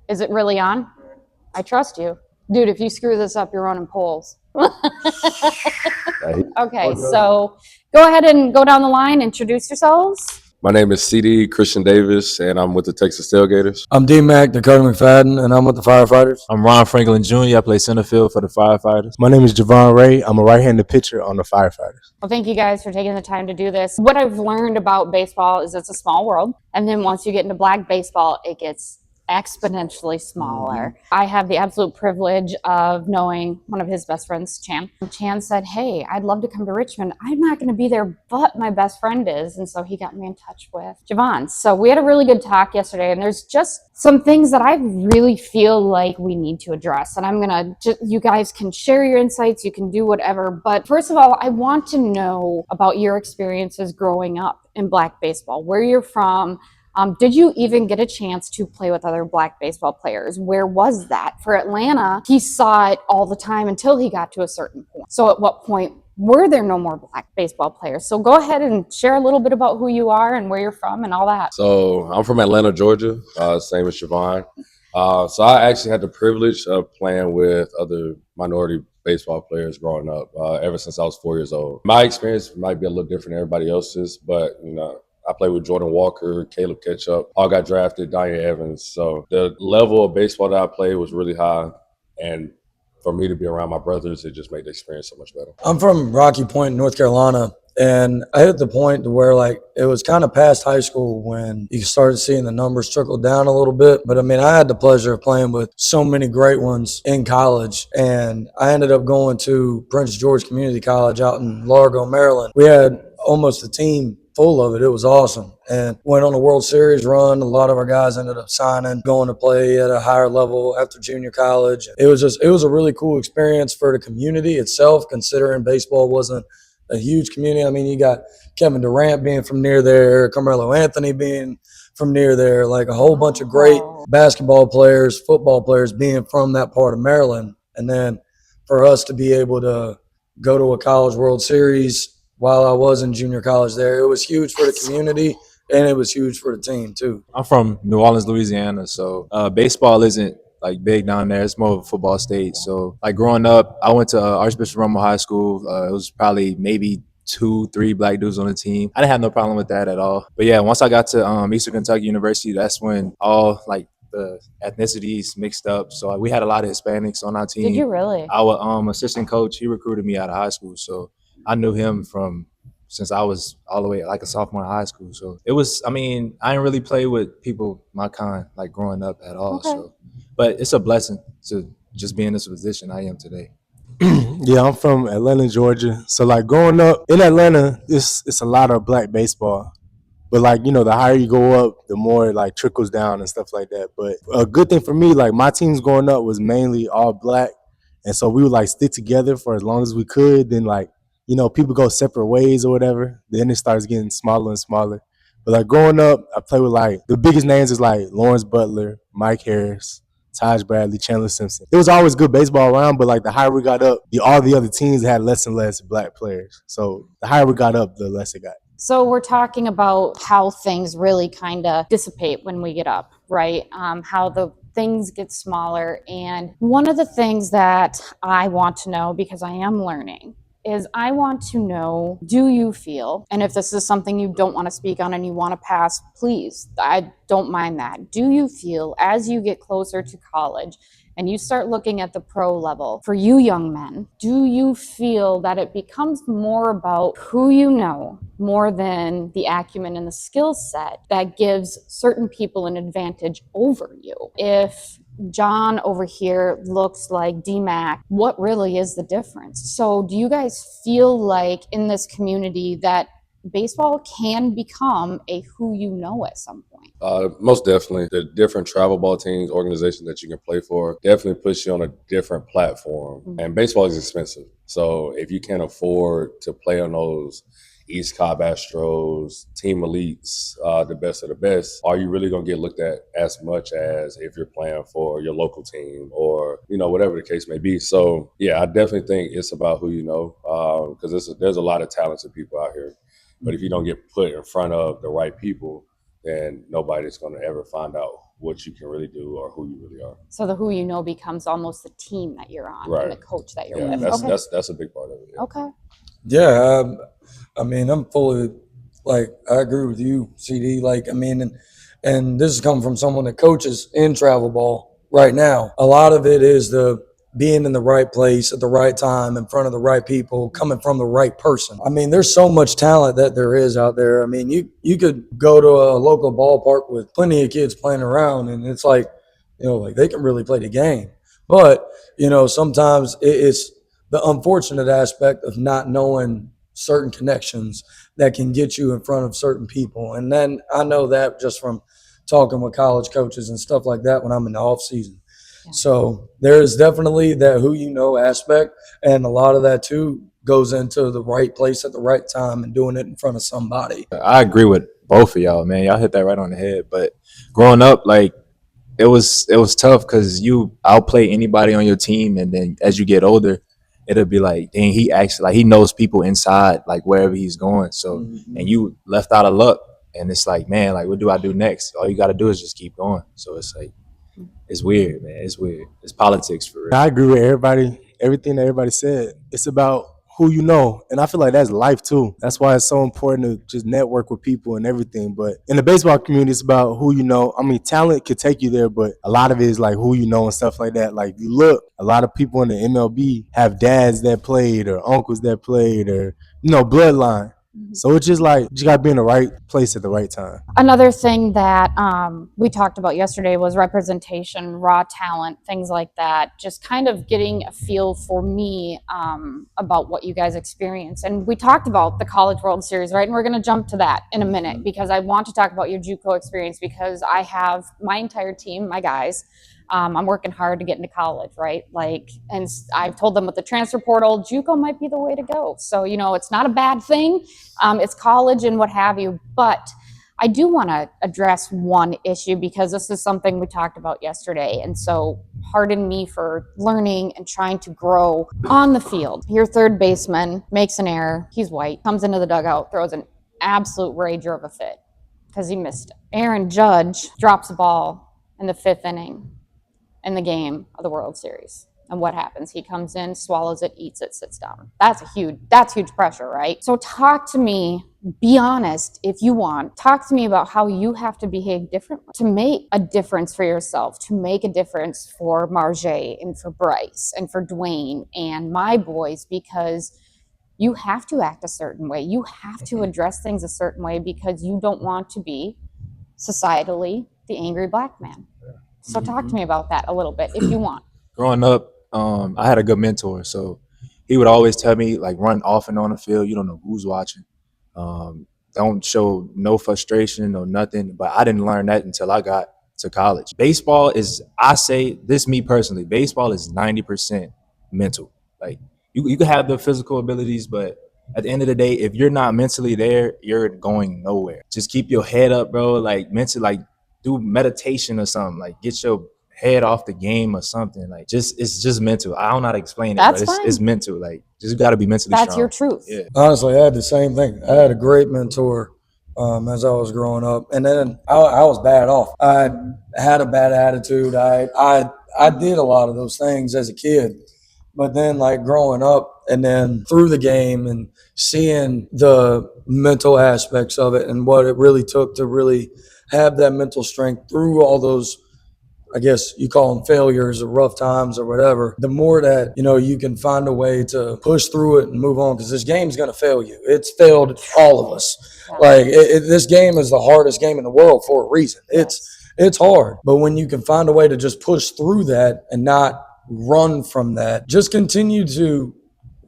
Is it really on? I trust you. Dude, if you screw this up, you're running polls. Okay, so go ahead and go down the line, introduce yourselves. My name is CD Christian Davis, and I'm with the Texas Tailgaters. I'm D-Mac, Dakota McFadden, and I'm with the Firefighters. I'm Ron Franklin Jr. I play center field for the Firefighters. My name is Javon Ray. I'm a right-handed pitcher on the Firefighters. Well, thank you guys for taking the time to do this. What I've learned about baseball is it's a small world. And then once you get into black baseball, it gets exponentially smaller. I have the absolute privilege of knowing one of his best friends, Chan. Chan said, hey, I'd love to come to Richmond. I'm not going to be there, but my best friend is. And so he got me in touch with Javon. So we had a really good talk yesterday, and there's just some things that I really feel like we need to address. And I'm going to, you guys can share your insights, you can do whatever. But first of all, I want to know about your experiences growing up in black baseball, where you're from. Did you even get a chance to play with other black baseball players? Where was that? For Atlanta, he saw it all the time until he got to a certain point. So at what point were there no more black baseball players? So go ahead and share a little bit about who you are and where you're from and all that. So I'm from Atlanta, Georgia, same as Siobhan. So I actually had the privilege of playing with other minority baseball players growing up ever since I was 4 years old. My experience might be a little different than everybody else's, but I played with Jordan Walker, Caleb Ketchup, all got drafted, Danya Evans. So the level of baseball that I played was really high. And for me to be around my brothers, it just made the experience so much better. I'm from Rocky Point, North Carolina, and I hit the point to where it was kind of past high school when you started seeing the numbers trickle down a little bit. But I mean, I had the pleasure of playing with so many great ones in college, and I ended up going to Prince George Community College out in Largo, Maryland. We had almost a team full of it. It was awesome, and went on a World Series run. A lot of our guys ended up signing, going to play at a higher level after junior college. It was a really cool experience for the community itself, considering baseball wasn't a huge community. I mean, you got Kevin Durant being from near there, Carmelo Anthony being from near there, like a whole bunch of great basketball players, football players being from that part of Maryland. And then for us to be able to go to a college World Series while I was in junior college there, it was huge for the community, and it was huge for the team too. I'm from New Orleans, Louisiana, so baseball isn't like big down there. It's more of a football state. So like growing up, I went to Archbishop Rummel High School. It was probably maybe 2-3 black dudes on the team. I didn't have no problem with that at all. But yeah, once I got to Eastern Kentucky University, that's when all like the ethnicities mixed up. So we had a lot of Hispanics on our team. Did you really? Our assistant coach, he recruited me out of high school, so I knew him since I was all the way like a sophomore in high school. So it was, I mean, I didn't really play with people my kind like growing up at all. Okay. So, but it's a blessing to just be in this position I am today. Yeah, I'm from Atlanta, Georgia. So like growing up in Atlanta, it's a lot of black baseball. But like, the higher you go up, the more it like trickles down and stuff like that. But a good thing for me, like my teams growing up was mainly all black. And so we would like stick together for as long as we could. Then like, people go separate ways or whatever. Then it starts getting smaller and smaller. But like growing up, I play with like the biggest names is like Lawrence Butler, Mike Harris, Taj Bradley, Chandler Simpson. It was always good baseball around, but like the higher we got up, all the other teams had less and less black players. So the higher we got up, the less it got. So we're talking about how things really kind of dissipate when we get up, right? How the things get smaller. And one of the things that I want to know, because I am learning, is I want to know, do you feel, and if this is something you don't want to speak on and you want to pass, please, I don't mind that. Do you feel as you get closer to college and you start looking at the pro level, for you young men, do you feel that it becomes more about who you know more than the acumen and the skill set that gives certain people an advantage over you? If John over here looks like D-Mac, what really is the difference? So do you guys feel like in this community that baseball can become a who you know at some point? Most definitely. The different travel ball teams, organizations that you can play for definitely puts you on a different platform. Mm-hmm. And baseball is expensive. So if you can't afford to play on those East Cobb Astros, Team Elites, the best of the best, are you really going to get looked at as much as if you're playing for your local team or, whatever the case may be? So, yeah, I definitely think it's about who you know, because there's a lot of talented people out here. But if you don't get put in front of the right people, then nobody's going to ever find out what you can really do or who you really are. So the who you know becomes almost the team that you're on and the coach that you're with. That's, Okay. that's a big part of it. Yeah. Okay. Yeah, I mean, I'm fully like I agree with you, CD. Like, I mean, and this is coming from someone that coaches in travel ball right now. A lot of it is the being in the right place at the right time, in front of the right people, coming from the right person. I mean, there's so much talent that there is out there. I mean, you could go to a local ballpark with plenty of kids playing around, and it's like, like they can really play the game. But sometimes it's the unfortunate aspect of not knowing certain connections that can get you in front of certain people. And then I know that just from talking with college coaches and stuff like that when I'm in the off season. Yeah. So there is definitely that who you know aspect. And a lot of that too goes into the right place at the right time and doing it in front of somebody. I agree with both of y'all, man. Y'all hit that right on the head. But growing up, like, it was tough because you outplay anybody on your team, and then as you get older, it'll be like, dang, he actually, like, he knows people inside, like, wherever he's going. So, and you left out of luck, and it's like, man, like, what do I do next? All you got to do is just keep going. So it's like, it's weird, man. It's weird. It's politics for real. I agree with everything that everybody said. It's about who you know. And I feel like that's life too. That's why it's so important to just network with people and everything. But in the baseball community, it's about who you know. I mean, talent could take you there, but a lot of it is like who you know and stuff like that. Like, you look, a lot of people in the MLB have dads that played or uncles that played or, bloodline. So it's just like, you got to be in the right place at the right time. Another thing that we talked about yesterday was representation, raw talent, things like that. Just kind of getting a feel for me about what you guys experience. And we talked about the College World Series, right? And we're going to jump to that in a minute because I want to talk about your JUCO experience because I have my entire team, my guys. I'm working hard to get into college, right? Like, and I've told them with the transfer portal, JUCO might be the way to go. So, it's not a bad thing. It's college and what have you. But I do want to address one issue because this is something we talked about yesterday. And so pardon me for learning and trying to grow on the field. Your third baseman makes an error. He's white, comes into the dugout, throws an absolute rager of a fit because he missed it. Aaron Judge drops the ball in the fifth inning in the game of the World Series. And what happens? He comes in, swallows it, eats it, sits down. That's huge pressure, right? So talk to me, be honest if you want. Talk to me about how you have to behave differently to make a difference for yourself, to make a difference for Marjay and for Bryce and for Dwayne and my boys, because you have to act a certain way. You have to address things a certain way because you don't want to be societally the angry black man. So talk to me about that a little bit if you want. Growing up, I had a good mentor. So he would always tell me, like, run off and on the field. You don't know who's watching. Don't show no frustration or nothing. But I didn't learn that until I got to college. Baseball is, I say this, me personally, baseball is 90% mental. Like, you can have the physical abilities, but at the end of the day, if you're not mentally there, you're going nowhere. Just keep your head up, bro. Like, mentally, like, do meditation or something. Like, get your head off the game or something. Like, it's just mental. I don't know how to explain it, That's but fine. It's mental. Like, just got to be mentally That's strong. your truth. Yeah. Honestly, I had the same thing. I had a great mentor as I was growing up, and then I was bad off. I had a bad attitude. I did a lot of those things as a kid, but then like growing up and then through the game and seeing the mental aspects of it and what it really took to really have that mental strength through all those, I guess you call them failures or rough times or whatever, the more that, you can find a way to push through it and move on, because this game's going to fail you. It's failed all of us. Like this game is the hardest game in the world for a reason. It's hard, but when you can find a way to just push through that and not run from that, just continue to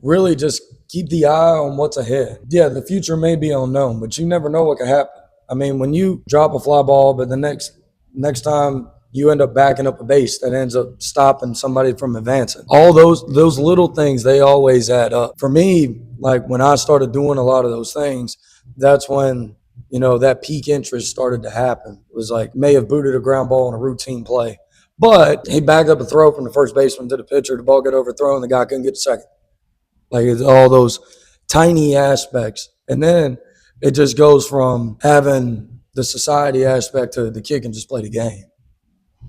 really just keep the eye on what's ahead. Yeah, the future may be unknown, but you never know what could happen. I mean, when you drop a fly ball, but the next time you end up backing up a base that ends up stopping somebody from advancing. All those little things, they always add up. For me, like when I started doing a lot of those things, that's when, that peak interest started to happen. It was like, may have booted a ground ball in a routine play, but he backed up a throw from the first baseman to the pitcher. The ball got overthrown. The guy couldn't get to second. Like, it's all those tiny aspects. And then it just goes from having the society aspect to the kid can just play the game.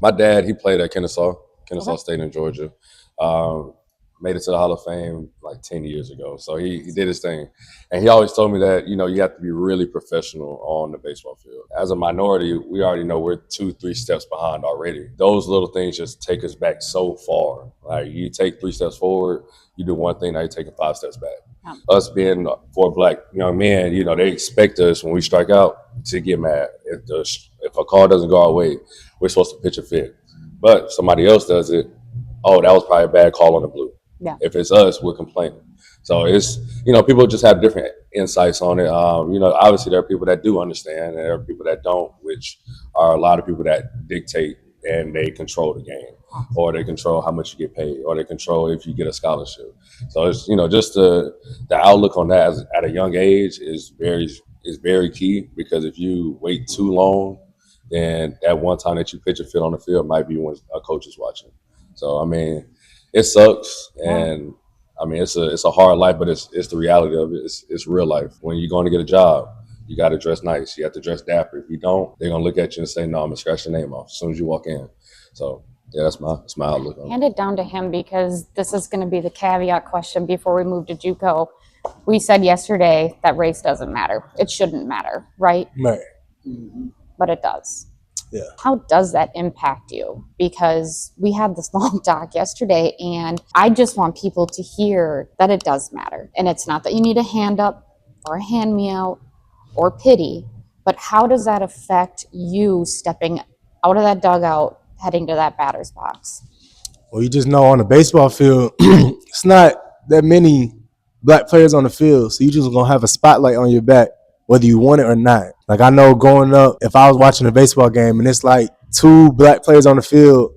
My dad, he played at Kennesaw Okay. State in Georgia. Um, Made it to the Hall of Fame like 10 years ago. So he did his thing. And he always told me that, you have to be really professional on the baseball field. As a minority, we already know we're 2-3 steps behind already. Those little things just take us back so far. Like you take 3 steps forward, you do one thing, now you're taking 5 steps back. Yeah. Us being 4 black young men, they expect us when we strike out to get mad. If a call doesn't go our way, we're supposed to pitch a fit. But somebody else does it, oh, that was probably a bad call on the blue. Yeah. If it's us, we're complaining. So it's, people just have different insights on it. Obviously there are people that do understand and there are people that don't, which are a lot of people that dictate and they control the game, or they control how much you get paid, or they control if you get a scholarship. So it's, just the outlook on that at a young age is very key, because if you wait too long, then that one time that you pitch a fit on the field might be when a coach is watching. So, it sucks, and it's a hard life, but it's the reality of it. It's real life. When you're going to get a job, you got to dress nice. You have to dress dapper. If you don't, they're gonna look at you and say, "No, I'm gonna scratch your name off as soon as you walk in." So yeah, that's my outlook on it. Hand it down to him, because this is going to be the caveat question before we move to JUCO. We said yesterday that race doesn't matter. It shouldn't matter, right? Right. But it does. Yeah. How does that impact you? Because we had this long talk yesterday, and I just want people to hear that it does matter. And it's not that you need a hand up or a hand me out or pity, but how does that affect you stepping out of that dugout, heading to that batter's box? Well, you just know on the baseball field, it's not that many black players on the field, so you just gonna have a spotlight on your back, whether you want it or not. Like I know growing up, if I was watching a baseball game and it's like 2 black players on the field,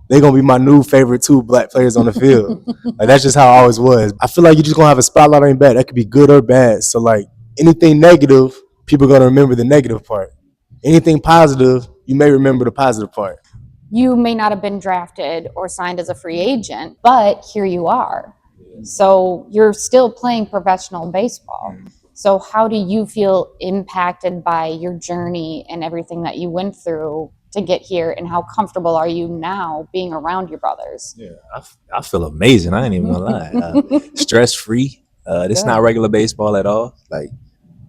they're gonna be my new favorite 2 black players on the field. Like that's just how I always was. I feel like you just gonna have a spotlight on your back. That could be good or bad. So like anything negative, people are gonna remember the negative part. Anything positive, you may remember the positive part. You may not have been drafted or signed as a free agent, but here you are. So you're still playing professional baseball. So how do you feel impacted by your journey and everything that you went through to get here? And how comfortable are you now being around your brothers? Yeah, I feel amazing. I ain't even gonna lie. Stress free. This Good. not regular baseball at all. Like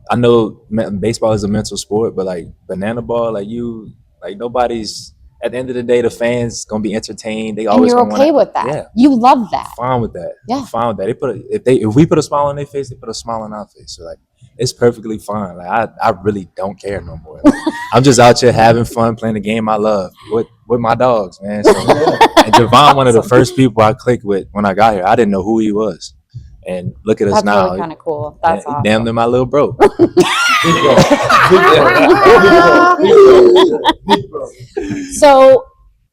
I know baseball is a mental sport, but like banana ball, like nobody's. At the end of the day, the fans gonna be entertained. They And always you're gonna okay wanna, with that. Yeah, You love that. fine with that. Yeah. I'm fine with that. If we put a smile on their face, they put a smile on our face. So like it's perfectly fine. Like I really don't care no more. Like, I'm just out here having fun, playing the game I love with my dogs, man. So, and Javon, one of the first people I clicked with when I got here, I didn't know who he was. And look at us That's now. really kind of cool. That's He awesome. damn near my little bro. So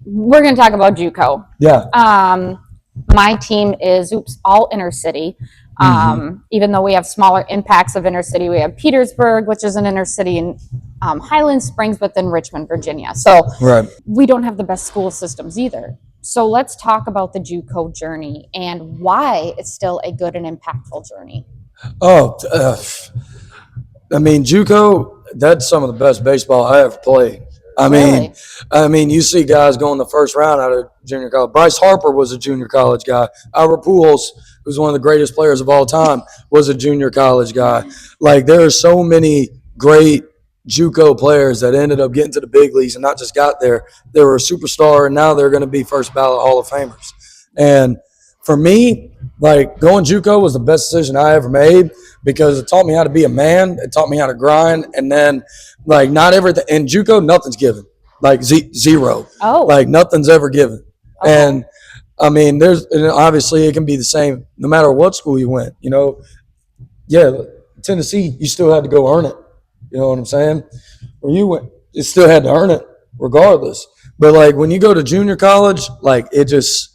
we're going to talk about JUCO. Yeah. My team is all inner city. Even though we have smaller impacts of inner city, we have Petersburg, which is an inner city, in Highland Springs, but then Richmond, Virginia. So Right. we don't have the best school systems either. So let's talk about the JUCO journey and why it's still a good and impactful journey. Oh, JUCO, that's some of the best baseball I ever played. Really? You see guys going the first round out of junior college. Bryce Harper was a junior college guy. Albert Pujols, who's one of the greatest players of all time, was a junior college guy. Like, there are so many great JUCO players that ended up getting to the big leagues and not just got there. They were a superstar, and now they're going to be first ballot Hall of Famers. And for me, like, going JUCO was the best decision I ever made, because it taught me how to be a man. It taught me how to grind. And then, like, not everything in JUCO, nothing's given. Like, zero. Oh. Like, nothing's ever given. Okay. And and obviously it can be the same no matter what school you went. Yeah, Tennessee, you still had to go earn it. You know what I'm saying? Where you went, you still had to earn it regardless. But like when you go to junior college, like it just,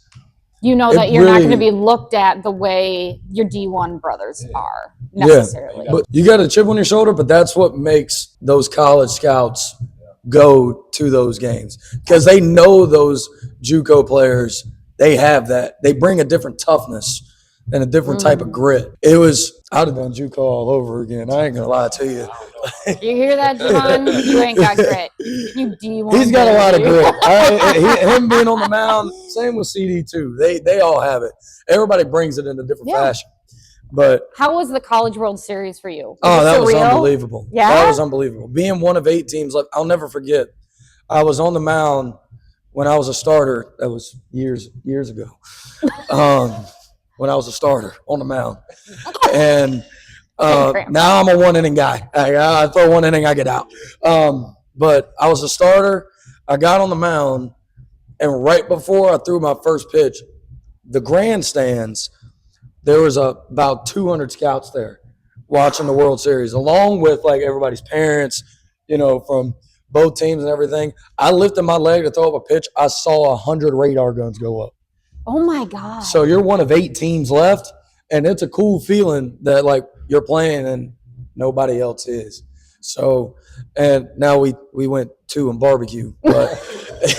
that you're not going to be looked at the way your D1 brothers are necessarily. Yeah, but you got a chip on your shoulder, but that's what makes those college scouts go to those games, because they know those JUCO players, they have that. They bring a different toughness and a different type of grit. It was, I'd have done JUCO all over again. I ain't gonna lie to you. You hear that, Javon? You ain't got grit. You D1. He's got a lot of grit. Him being on the mound, same with CD too. They all have it. Everybody brings it in a different fashion. But how was the College World Series for you? That was unbelievable. Yeah, that was unbelievable. Being one of 8 teams left, I'll never forget. I was on the mound when I was a starter. That was years ago. When I was a starter on the mound, and now I'm a 1-inning guy. I throw 1 inning, I get out. But I was a starter. I got on the mound, and right before I threw my first pitch, the grandstands, there was about 200 scouts there watching the World Series, along with like everybody's parents, from both teams and everything. I lifted my leg to throw up a pitch. I saw 100 radar guns go up. Oh my God. So you're one of 8 teams left, and it's a cool feeling that like you're playing and nobody else is. So, and now we went 2 and barbecue, but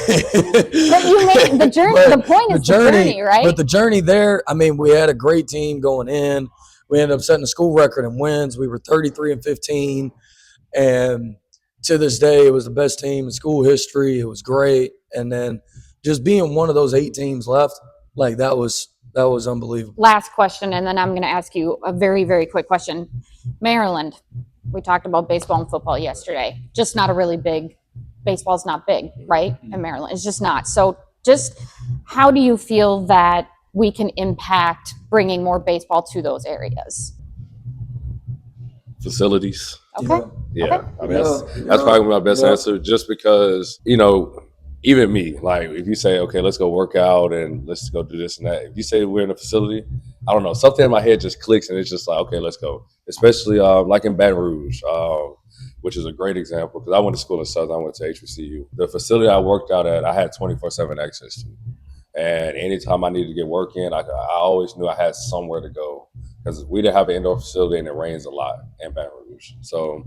you made the journey. The point is the journey, right? But the journey there, I mean, we had a great team going in. We ended up setting a school record in wins. We were 33-15, and to this day, it was the best team in school history. It was great, and then just being one of those 8 teams left, like that was unbelievable. Last question, and then I'm going to ask you a very, very quick question. Maryland, we talked about baseball and football yesterday. Just not a really big. Baseball's not big, right? In Maryland, it's just not. So, just how do you feel that we can impact bringing more baseball to those areas? Facilities. Okay. Yeah. Okay. I mean, that's probably my best answer. Just because even me, like if you say, okay, let's go work out and let's go do this and that. If you say we're in a facility, I don't know, something in my head just clicks and it's just like, okay, let's go. Especially like in Baton Rouge, which is a great example because I went to school in Southern. I went to HBCU. The facility I worked out at, I had 24/7 access to. And anytime I needed to get work in, I always knew I had somewhere to go because we didn't have an indoor facility and it rains a lot in Baton Rouge. So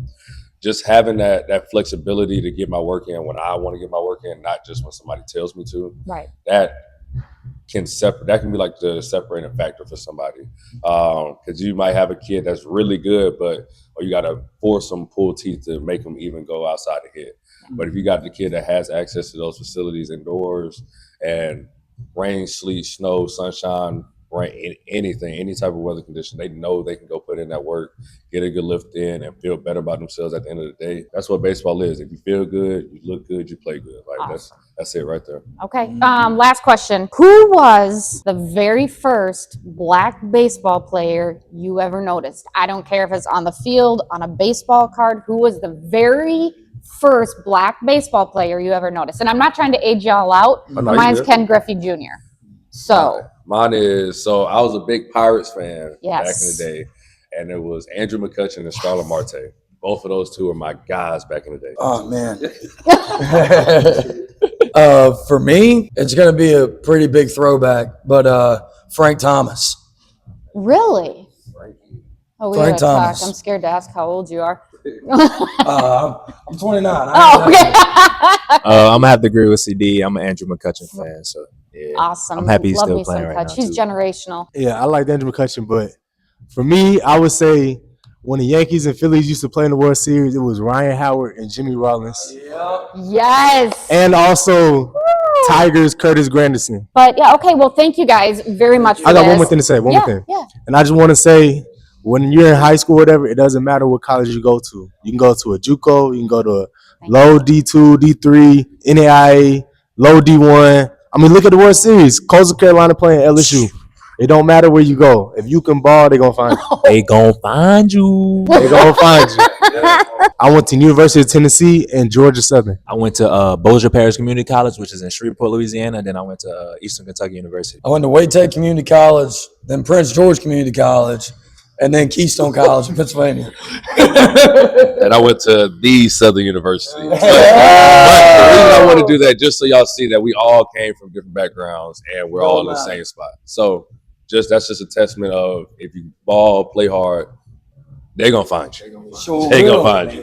just having that flexibility to get my work in when I want to get my work in, not just when somebody tells me to. Right. That can be like the separating factor for somebody. Because you might have a kid that's really good, or you got to force them, pull teeth to make them even go outside the hit. But if you got the kid that has access to those facilities indoors and rain, sleet, snow, sunshine, rain, anything, any type of weather condition, they know they can go put in that work, get a good lift in, and feel better about themselves at the end of the day. That's what baseball is. If you feel good, you look good, you play good. Like awesome. That's it right there. Okay. Last question. Who was the very first Black baseball player you ever noticed? I don't care if it's on the field, on a baseball card. Who was the very first Black baseball player you ever noticed? And I'm not trying to age y'all out. Oh, no, mine's Ken Griffey Jr. So mine is, I was a big Pirates fan back in the Yes. day, and it was Andrew McCutchen and Starlin Marte. Both of those two were my guys back in the day. Oh man. For me, it's gonna be a pretty big throwback, but Frank Thomas. Really? Oh, we Frank gotta talk. Thomas. I'm scared to ask how old you are. I'm 29. Oh, okay. I'm gonna have to agree with CD. I'm an Andrew McCutchen fan, so yeah. Awesome. I'm happy he's Love still me playing some right Kutch. now. He's generational. Yeah, I like Andrew McCutchen, but for me, I would say when the Yankees and Phillies used to play in the World Series, it was Ryan Howard and Jimmy Rollins. Yes. And also Tigers, Curtis Granderson. But yeah, okay. Well, thank you guys very much for I got this. one more thing to say. One more thing. Yeah. And I just want to say, when you're in high school or whatever, it doesn't matter what college you go to. You can go to a JUCO, you can go to a low D2, D3, NAIA, low D1. I mean, look at the World Series. Coastal Carolina playing LSU. It don't matter where you go. If you can ball, they're going to find you. They gonna find you. They're going to find you. I went to University of Tennessee and Georgia Southern. I went to Bossier Parish Community College, which is in Shreveport, Louisiana. And then I went to Eastern Kentucky University. I went to Wade Tech Community College, then Prince George Community College, and then Keystone College in Pennsylvania. And I went to the Southern University. But the reason I want to do that, just so y'all see that we all came from different backgrounds and we're all in the same spot. So that's just a testament of if you ball, play hard, they're going to find you. Sure They're going will. to find you.